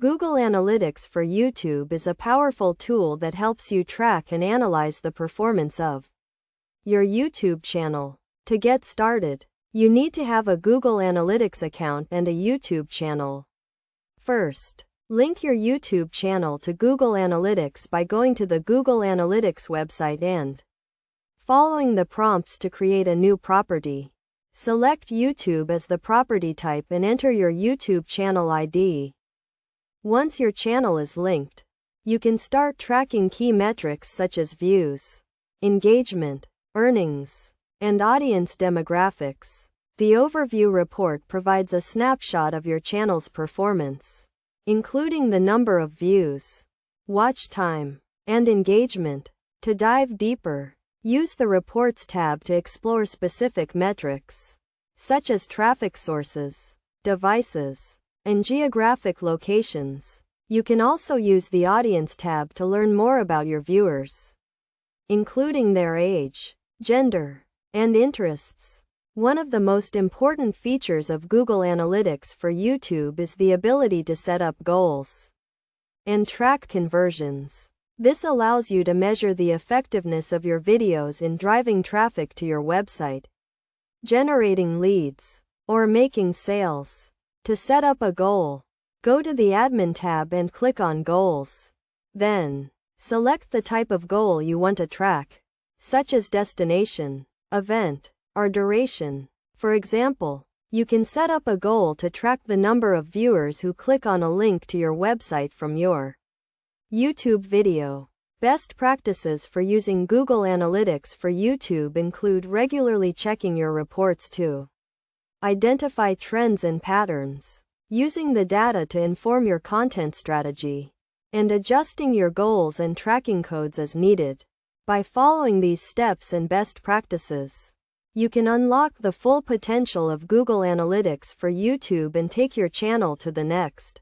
Google Analytics for YouTube is a powerful tool that helps you track and analyze the performance of your YouTube channel. To get started, you need to have a Google Analytics account and a YouTube channel. First, link your YouTube channel to Google Analytics by going to the Google Analytics website and following the prompts to create a new property. Select YouTube as the property type and enter your YouTube channel ID. Once your channel is linked, you can start tracking key metrics such as views, engagement, earnings, and audience demographics. The overview report provides a snapshot of your channel's performance, including the number of views, watch time, and engagement. To dive deeper, use the Reports tab to explore specific metrics, such as traffic sources, devices, and geographic locations. You can also use the Audience tab to learn more about your viewers, including their age, gender, and interests. One of the most important features of Google Analytics for YouTube is the ability to set up goals and track conversions. This allows you to measure the effectiveness of your videos in driving traffic to your website, generating leads, or making sales. To set up a goal, go to the Admin tab and click on Goals. Then, select the type of goal you want to track, such as destination, event, or duration. For example, you can set up a goal to track the number of viewers who click on a link to your website from your YouTube video. Best practices for using Google Analytics for YouTube include regularly checking your reports to identify trends and patterns, using the data to inform your content strategy, and adjusting your goals and tracking codes as needed. By following these steps and best practices, you can unlock the full potential of Google Analytics for YouTube and take your channel to the next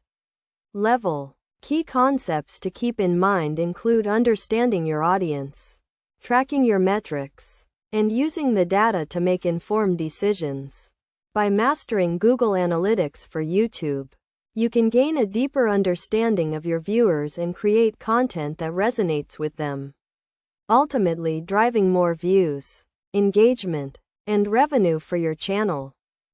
level. Key concepts to keep in mind include understanding your audience, tracking your metrics, and using the data to make informed decisions. By mastering Google Analytics for YouTube, you can gain a deeper understanding of your viewers and create content that resonates with them, ultimately driving more views, engagement, and revenue for your channel.